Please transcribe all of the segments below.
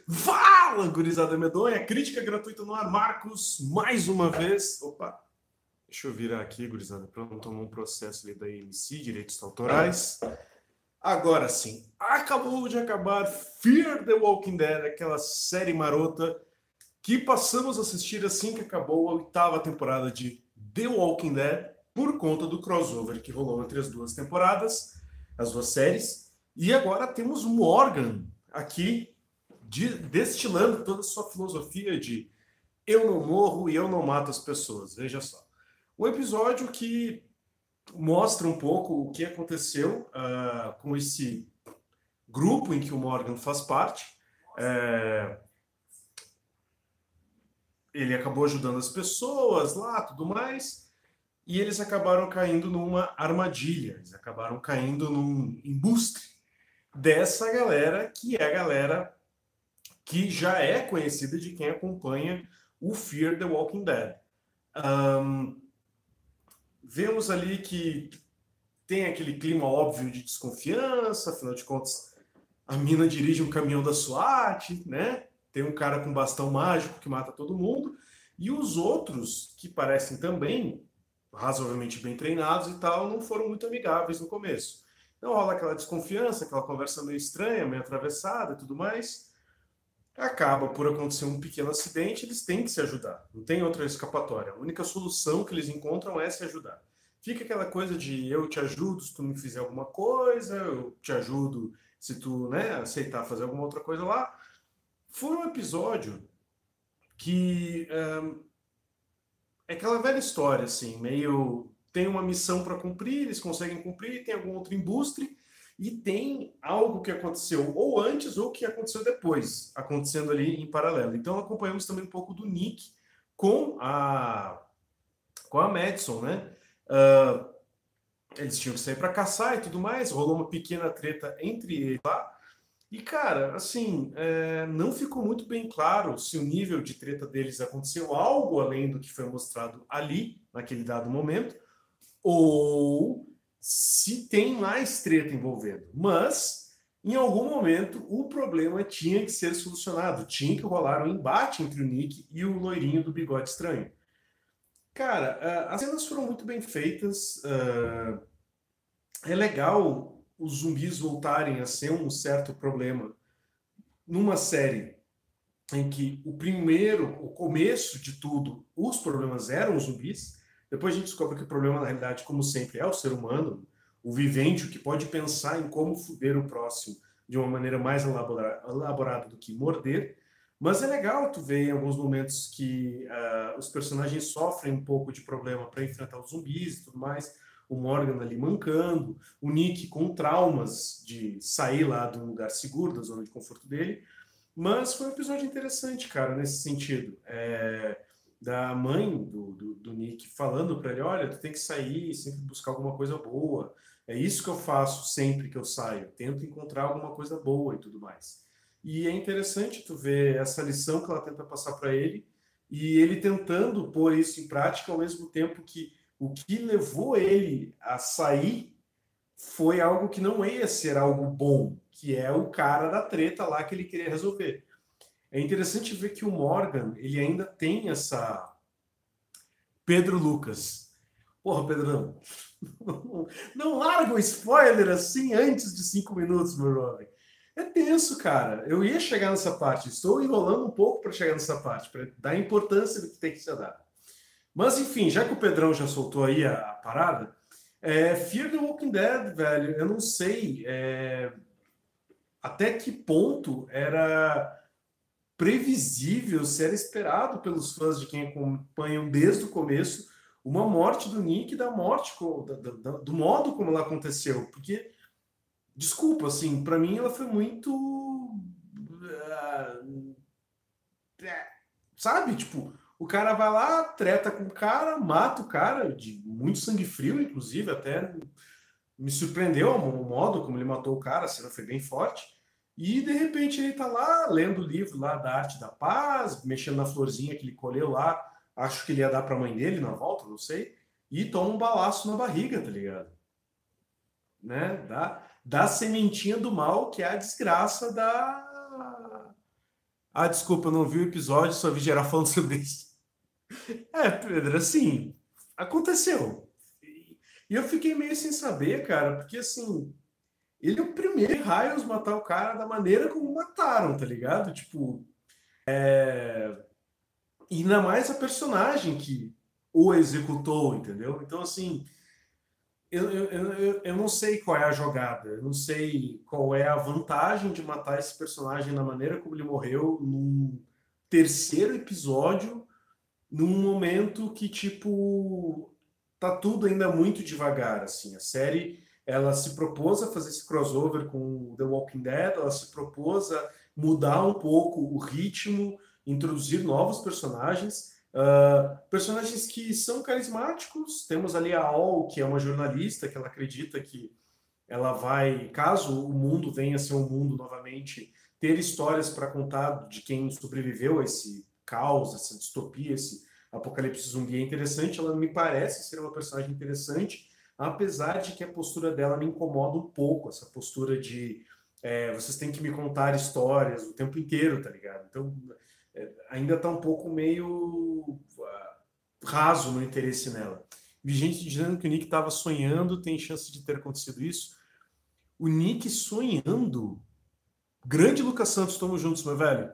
Fala, gurizada medonha, crítica gratuita no ar, Marcos, mais uma vez. Opa, deixa eu virar aqui, gurizada, para não tomar um processo ali da AMC, direitos autorais. Agora sim, acabou de acabar Fear the Walking Dead, aquela série marota que passamos a assistir assim que acabou a 8ª temporada de The Walking Dead, por conta do crossover que rolou entre as duas temporadas, as duas séries. E agora temos Morgan aqui, destilando toda a sua filosofia de eu não morro e eu não mato as pessoas. Veja só. Um episódio que mostra um pouco o que aconteceu com esse grupo em que o Morgan faz parte. Ele acabou ajudando as pessoas lá, tudo mais, e eles acabaram caindo numa armadilha, eles acabaram caindo num embuste dessa galera, que é a galera que já é conhecida de quem acompanha o Fear the Walking Dead. Vemos ali que tem aquele clima óbvio de desconfiança, afinal de contas, a mina dirige um caminhão da SWAT, né? Tem um cara com bastão mágico que mata todo mundo, e os outros, que parecem também razoavelmente bem treinados e tal, não foram muito amigáveis no começo. Então rola aquela desconfiança, aquela conversa meio estranha, meio atravessada e tudo mais. Acaba por acontecer um pequeno acidente, eles têm que se ajudar. Não tem outra escapatória. A única solução que eles encontram é se ajudar. Fica aquela coisa de eu te ajudo se tu me fizer alguma coisa, eu te ajudo se tu, né, aceitar fazer alguma outra coisa lá. Foi um episódio que é aquela velha história, assim, meio tem uma missão para cumprir, eles conseguem cumprir, tem algum outro embuste, e tem algo que aconteceu ou antes ou que aconteceu depois, acontecendo ali em paralelo. Então acompanhamos também um pouco do Nick com a Madison, né? Eles tinham que sair para caçar e tudo mais, rolou uma pequena treta entre eles lá. E, cara, assim, não ficou muito bem claro se o nível de treta deles aconteceu algo além do que foi mostrado ali, naquele dado momento, ou se tem mais treta envolvendo. Mas, em algum momento, o problema tinha que ser solucionado. Tinha que rolar um embate entre o Nick e o loirinho do bigode estranho. Cara, as cenas foram muito bem feitas. É legal os zumbis voltarem a ser um certo problema numa série em que o começo de tudo, os problemas eram os zumbis. Depois a gente descobre que o problema, na realidade, como sempre, é o ser humano, o vivente, o que pode pensar em como foder o próximo de uma maneira mais elaborada do que morder. Mas é legal tu ver em alguns momentos que os personagens sofrem um pouco de problema para enfrentar os zumbis e tudo mais. O Morgan ali mancando, o Nick com traumas de sair lá do lugar seguro, da zona de conforto dele. Mas foi um episódio interessante, cara, nesse sentido. Da mãe do Nick falando para ele, olha, tu tem que sair, sempre buscar alguma coisa boa. É isso que eu faço sempre que eu saio. Tento encontrar alguma coisa boa e tudo mais. E é interessante tu ver essa lição que ela tenta passar para ele e ele tentando pôr isso em prática ao mesmo tempo que o que levou ele a sair foi algo que não ia ser algo bom, que é o cara da treta lá que ele queria resolver. É interessante ver que o Morgan, ele ainda tem essa Pedro Lucas. Porra, Pedrão, não larga o spoiler assim antes de 5 minutos, meu jovem. É tenso, cara. Eu ia chegar nessa parte. Estou enrolando um pouco para chegar nessa parte, para dar a importância do que tem que ser dado. Mas, enfim, já que o Pedrão já soltou aí a parada, Fear the Walking Dead, velho, eu não sei até que ponto era previsível, se era esperado pelos fãs de quem acompanham desde o começo, uma morte do Nick, da morte, do modo como ela aconteceu. Porque, desculpa, assim, para mim ela foi muito. Sabe? Tipo, o cara vai lá, treta com o cara, mata o cara, de muito sangue frio, inclusive, até me surpreendeu o modo como ele matou o cara, a cena foi bem forte. E de repente ele tá lá lendo o livro lá da Arte da Paz, mexendo na florzinha que ele colheu lá, acho que ele ia dar pra mãe dele na volta, não sei, e toma um balaço na barriga, tá ligado? Né? Da sementinha do mal, que é a desgraça Ah, desculpa, eu não vi o episódio, só vi geral falando sobre isso. É, Pedro, assim, aconteceu. E eu fiquei meio sem saber, cara, porque assim, ele é o primeiro em raios matar o cara da maneira como mataram, tá ligado? Tipo, e ainda mais a personagem que o executou, entendeu? Então, assim, eu não sei qual é a jogada, eu não sei qual é a vantagem de matar esse personagem da maneira como ele morreu num terceiro episódio, num momento que, tipo, tá tudo ainda muito devagar, assim. A série, ela se propôs a fazer esse crossover com The Walking Dead, ela se propôs a mudar um pouco o ritmo, introduzir novos personagens, personagens que são carismáticos. Temos ali a All, que é uma jornalista, que ela acredita que ela vai, caso o mundo venha a ser um mundo novamente, ter histórias para contar de quem sobreviveu a esse caos, essa distopia, esse apocalipse zumbi é interessante. Ela me parece ser uma personagem interessante, apesar de que a postura dela me incomoda um pouco, essa postura de vocês têm que me contar histórias o tempo inteiro, tá ligado? Então, ainda está um pouco meio raso no interesse nela. Vi gente dizendo que o Nick estava sonhando, tem chance de ter acontecido isso. O Nick sonhando. Grande Lucas Santos, estamos juntos, meu velho.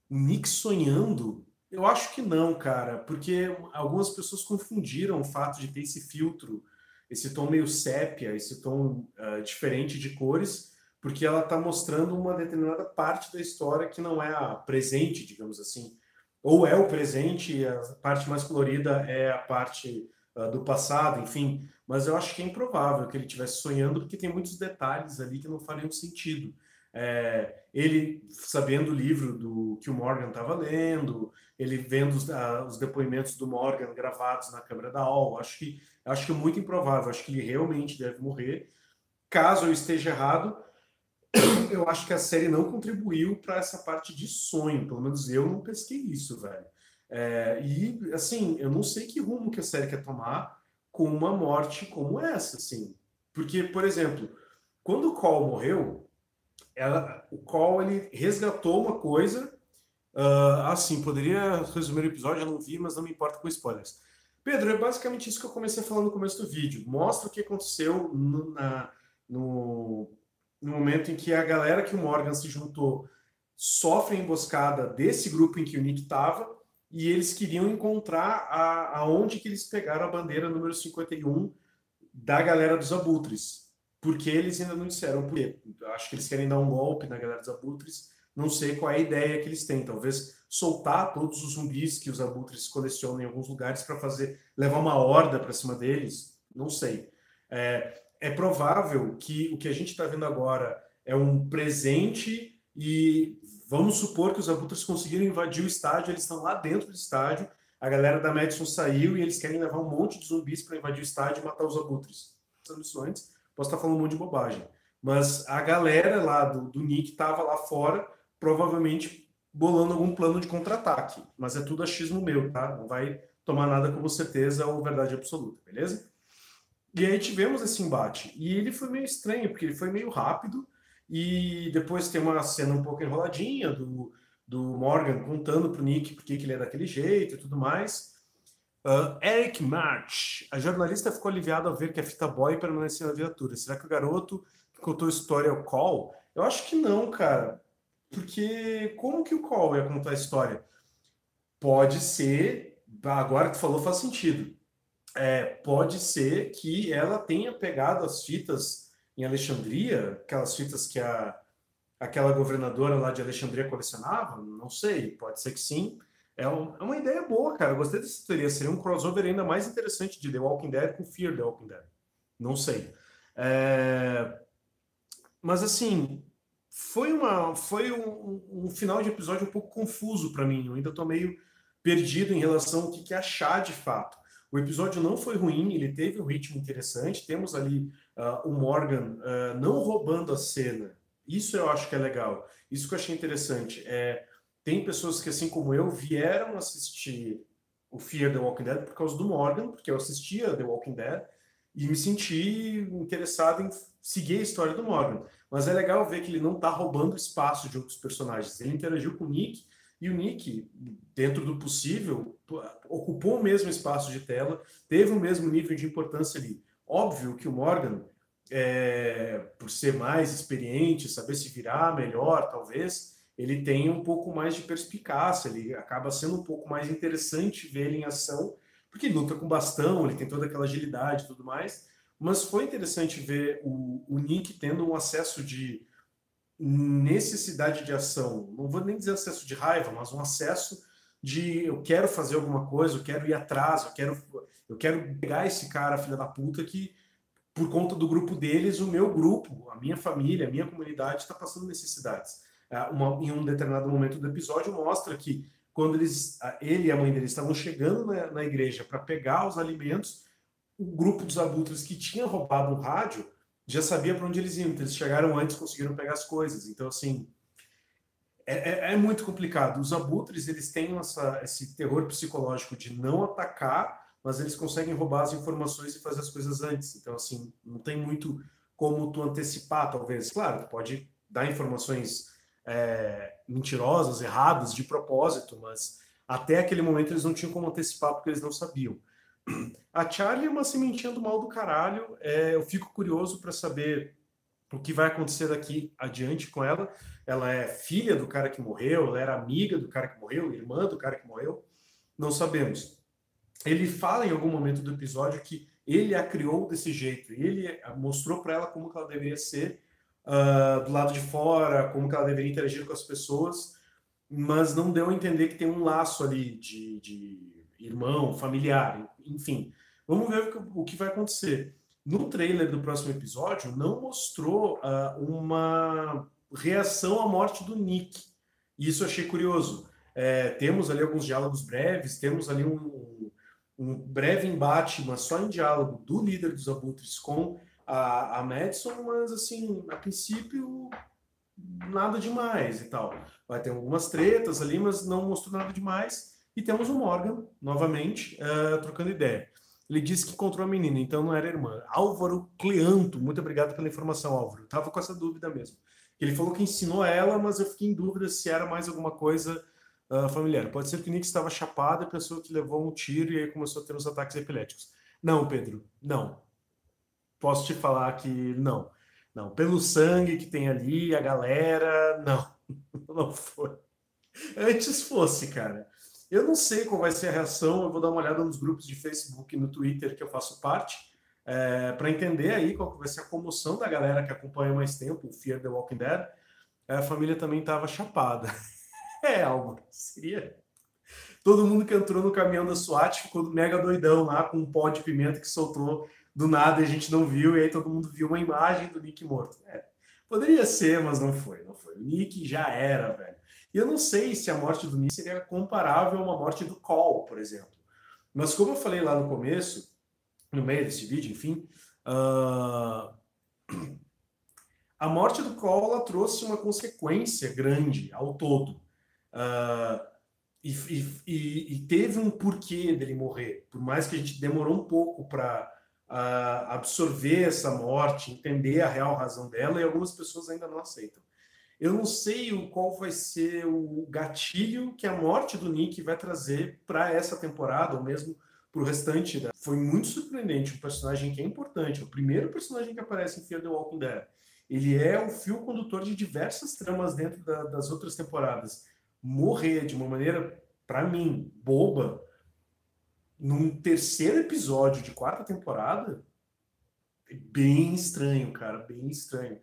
O Nick sonhando, eu acho que não, cara, porque algumas pessoas confundiram o fato de ter esse filtro, esse tom meio sépia, esse tom diferente de cores, porque ela está mostrando uma determinada parte da história que não é a presente, digamos assim. Ou é o presente, e a parte mais colorida é a parte do passado, enfim. Mas eu acho que é improvável que ele estivesse sonhando, porque tem muitos detalhes ali que não fariam sentido. Ele sabendo o livro que o Morgan estava lendo, ele vendo os depoimentos do Morgan gravados na câmera da All. Acho que é muito improvável, acho que ele realmente deve morrer. Caso eu esteja errado, eu acho que a série não contribuiu para essa parte de sonho, pelo menos eu não pesquei isso, velho. E assim, eu não sei que rumo que a série quer tomar com uma morte como essa, assim. Porque, por exemplo, quando o Cole morreu, o Cole ele resgatou uma coisa. Assim, poderia resumir o episódio, eu não vi, mas não me importa com spoilers. Pedro, é basicamente isso que eu comecei a falar no começo do vídeo. Mostra o que aconteceu no, no momento em que a galera que o Morgan se juntou sofre a emboscada desse grupo em que o Nick estava e eles queriam encontrar aonde que eles pegaram a bandeira número 51 da galera dos Abutres. Porque eles ainda não disseram por quê. Acho que eles querem dar um golpe na galera dos Abutres. Não sei qual é a ideia que eles têm. Talvez soltar todos os zumbis que os Abutres colecionam em alguns lugares para levar uma horda para cima deles. Não sei. É provável que o que a gente está vendo agora é um presente e vamos supor que os Abutres conseguiram invadir o estádio, eles estão lá dentro do estádio, a galera da Madison saiu e eles querem levar um monte de zumbis para invadir o estádio e matar os Abutres. Missões, posso estar falando um monte de bobagem, mas a galera lá do Nick estava lá fora, provavelmente bolando algum plano de contra-ataque, mas é tudo achismo meu, tá? Não vai tomar nada como certeza ou verdade absoluta, beleza? E aí tivemos esse embate. E ele foi meio estranho, porque ele foi meio rápido. E depois tem uma cena um pouco enroladinha do Morgan contando pro Nick por que ele é daquele jeito e tudo mais. Eric March. A jornalista ficou aliviada ao ver que a fita boy permaneceu na viatura. Será que o garoto que contou a história é o Cole? Eu acho que não, cara. Porque como que o Cole ia contar a história? Pode ser. Agora que tu falou faz sentido. Pode ser que ela tenha pegado as fitas em Alexandria, aquelas fitas que aquela governadora lá de Alexandria colecionava, não sei, pode ser que sim. É uma ideia boa, cara. Eu gostei dessa teoria. Seria um crossover ainda mais interessante de The Walking Dead com Fear the Walking Dead. Não sei. Mas assim, foi um final de episódio um pouco confuso para mim. Eu ainda estou meio perdido em relação ao que achar de fato. O episódio não foi ruim, ele teve um ritmo interessante. Temos ali o Morgan não roubando a cena. Isso eu acho que é legal. Isso que eu achei interessante. Tem pessoas que, assim como eu, vieram assistir o Fear the Walking Dead por causa do Morgan, porque eu assistia The Walking Dead e me senti interessado em seguir a história do Morgan. Mas é legal ver que ele não está roubando espaço de outros personagens. Ele interagiu com o Nick E o Nick, dentro do possível, ocupou o mesmo espaço de tela, teve o mesmo nível de importância ali. Óbvio que o Morgan, por ser mais experiente, saber se virar melhor, talvez, ele tem um pouco mais de perspicácia, ele acaba sendo um pouco mais interessante ver ele em ação, porque ele luta com bastão, ele tem toda aquela agilidade e tudo mais, mas foi interessante ver o Nick tendo um acesso de necessidade de ação, não vou nem dizer acesso de raiva, mas um acesso de eu quero fazer alguma coisa, eu quero ir atrás, eu quero pegar esse cara, filha da puta, que por conta do grupo deles, o meu grupo, a minha família, a minha comunidade está passando necessidades. Em um determinado momento do episódio mostra que quando ele e a mãe dele estavam chegando na igreja para pegar os alimentos, o grupo dos abutres que tinha roubado o rádio já sabia para onde eles iam. Então eles chegaram antes, conseguiram pegar as coisas. Então, assim, é muito complicado. Os abutres, eles têm esse terror psicológico de não atacar, mas eles conseguem roubar as informações e fazer as coisas antes. Então, assim, não tem muito como tu antecipar, talvez. Claro, tu pode dar informações mentirosas, erradas, de propósito, mas até aquele momento eles não tinham como antecipar porque eles não sabiam. A Charlie é uma sementinha do mal do caralho. Eu fico curioso para saber o que vai acontecer daqui adiante com ela. Ela é filha do cara que morreu, ela era amiga do cara que morreu, irmã do cara que morreu. Não sabemos. Ele fala em algum momento do episódio que ele a criou desse jeito. Ele mostrou para ela como que ela deveria ser do lado de fora, como que ela deveria interagir com as pessoas, mas não deu a entender que tem um laço ali de irmão, familiar, enfim. Vamos ver o que vai acontecer. No trailer do próximo episódio, não mostrou uma reação à morte do Nick. Isso eu achei curioso. Temos ali alguns diálogos breves, temos ali um breve embate, mas só em diálogo, do líder dos abutres com a Madison, mas assim, a princípio, nada demais e tal. Vai ter algumas tretas ali, mas não mostrou nada demais. E temos o Morgan, novamente, trocando ideia. Ele disse que encontrou a menina, então não era irmã. Álvaro Cleanto, muito obrigado pela informação, Álvaro. Eu tava com essa dúvida mesmo. Ele falou que ensinou ela, mas eu fiquei em dúvida se era mais alguma coisa familiar. Pode ser que o Nick estava chapado e a pessoa que levou um tiro e aí começou a ter uns ataques epiléticos. Não, Pedro, não. Posso te falar que não. Não, pelo sangue que tem ali, a galera, não. Não foi. Antes fosse, cara. Eu não sei qual vai ser a reação, eu vou dar uma olhada nos grupos de Facebook e no Twitter que eu faço parte, para entender aí qual vai ser a comoção da galera que acompanha mais tempo, o Fear the Walking Dead. A família também estava chapada. Algo. Seria. Todo mundo que entrou no caminhão da SWAT ficou mega doidão lá com um pó de pimenta que soltou do nada e a gente não viu, e aí todo mundo viu uma imagem do Nick morto. Poderia ser, mas não foi, não foi. O Nick já era, velho. E eu não sei se a morte do Nick seria comparável a uma morte do Cole, por exemplo. Mas como eu falei lá no começo, no meio desse vídeo, enfim, a morte do Cole ela trouxe uma consequência grande ao todo. E teve um porquê dele morrer. Por mais que a gente demorou um pouco para absorver essa morte, entender a real razão dela, e algumas pessoas ainda não aceitam. Eu não sei qual vai ser o gatilho que a morte do Nick vai trazer para essa temporada, ou mesmo para o restante. Foi muito surpreendente, um personagem que é importante, o primeiro personagem que aparece em Fear the Walking Dead. Ele é o fio condutor de diversas tramas dentro das outras temporadas. Morrer de uma maneira, para mim, boba, num terceiro episódio de quarta temporada, é bem estranho, cara, bem estranho.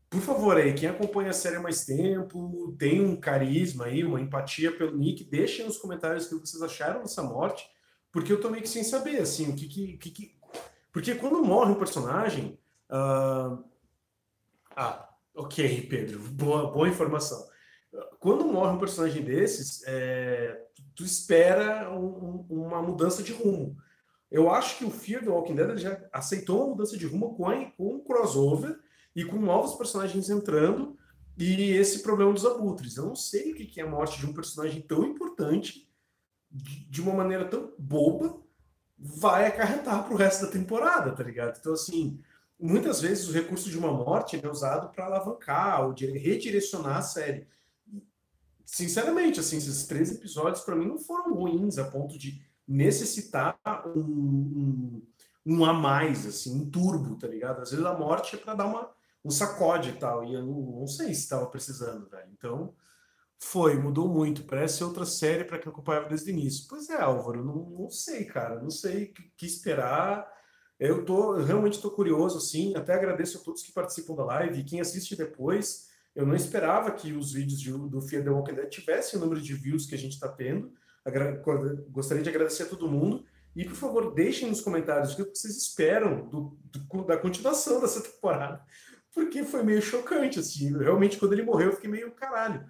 Por favor, aí, quem acompanha a série há mais tempo, tem um carisma aí, uma empatia pelo Nick, deixem nos comentários o que vocês acharam dessa morte, porque eu tô meio que sem saber, assim, Porque quando morre um personagem... ok, Pedro, boa informação. Quando morre um personagem desses, tu espera uma mudança de rumo. Eu acho que o Fear the Walking Dead já aceitou uma mudança de rumo com um crossover e com novos personagens entrando e esse problema dos abutres. Eu não sei o que é a morte de um personagem tão importante, de uma maneira tão boba, vai acarretar para o resto da temporada, tá ligado? Então, assim, muitas vezes o recurso de uma morte é usado para alavancar ou redirecionar a série. sinceramente, assim, esses 3 episódios para mim não foram ruins a ponto de necessitar um a mais, assim, um turbo, tá ligado? Às vezes a morte é para dar um sacode e tal, e eu não sei se estava precisando, velho. Então, mudou muito. Parece outra série para quem acompanhava desde o início. Pois é, Álvaro, não sei, cara, não sei o que esperar. Eu realmente estou curioso, assim, até agradeço a todos que participam da live e quem assiste depois. Eu não esperava que os vídeos do Fear the Walking Dead tivessem o número de views que a gente está tendo. Gostaria de agradecer a todo mundo. E, por favor, deixem nos comentários o que vocês esperam da continuação dessa temporada. Porque foi meio chocante, assim. Realmente, quando ele morreu, eu fiquei meio caralho.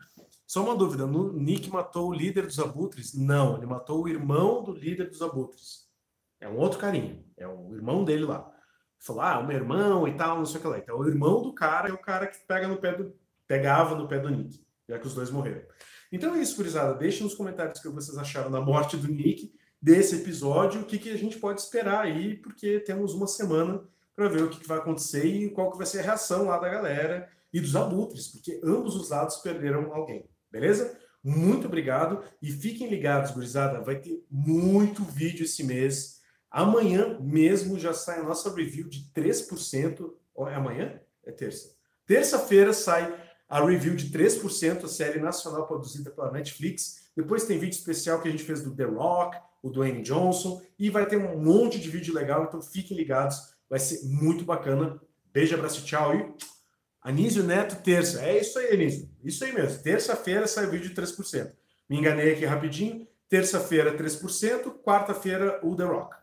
Só uma dúvida, Nick matou o líder dos abutres? Não, ele matou o irmão do líder dos abutres. É um outro carinha, é o irmão dele lá. Falou, o meu irmão e tal, não sei o que lá. Então, o irmão do cara é o cara que pegava no pé do Nick, já que os dois morreram. Então é isso, gurizada. Deixem nos comentários o que vocês acharam da morte do Nick, desse episódio, o que a gente pode esperar aí, porque temos uma semana para ver o que vai acontecer e qual que vai ser a reação lá da galera e dos abutres, porque ambos os lados perderam alguém. Beleza? Muito obrigado e fiquem ligados, gurizada. Vai ter muito vídeo esse mês. Amanhã mesmo já sai a nossa review de 3%. É amanhã? É terça. Terça-feira sai a review de 3%, a série nacional produzida pela Netflix. Depois tem vídeo especial que a gente fez do The Rock, o Dwayne Johnson. E vai ter um monte de vídeo legal, então fiquem ligados. Vai ser muito bacana. Beijo, abraço, tchau e... Anísio Neto, terça. É isso aí, Anísio. Isso aí mesmo. Terça-feira sai o vídeo de 3%. Me enganei aqui rapidinho. Terça-feira, 3%. Quarta-feira, o The Rock.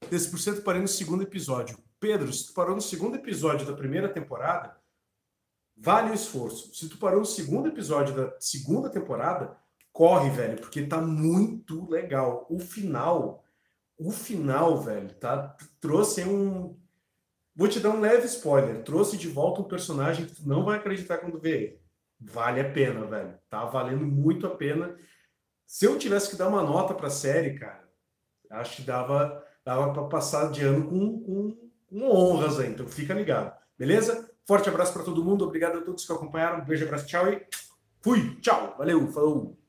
3% parei no segundo episódio. Pedro, se tu parou no segundo episódio da primeira temporada, vale o esforço. Se tu parou no segundo episódio da segunda temporada, corre, velho, porque tá muito legal. O final, velho, tá? Trouxe um... Vou te dar um leve spoiler. Trouxe de volta um personagem que tu não vai acreditar quando vê ele. Vale a pena, velho. Tá valendo muito a pena. Se eu tivesse que dar uma nota pra série, cara, acho que dava para passar de ano com honras aí. Então fica ligado. Beleza? Forte abraço para todo mundo. Obrigado a todos que acompanharam. Um beijo, abraço, tchau e fui. Tchau. Valeu. Falou.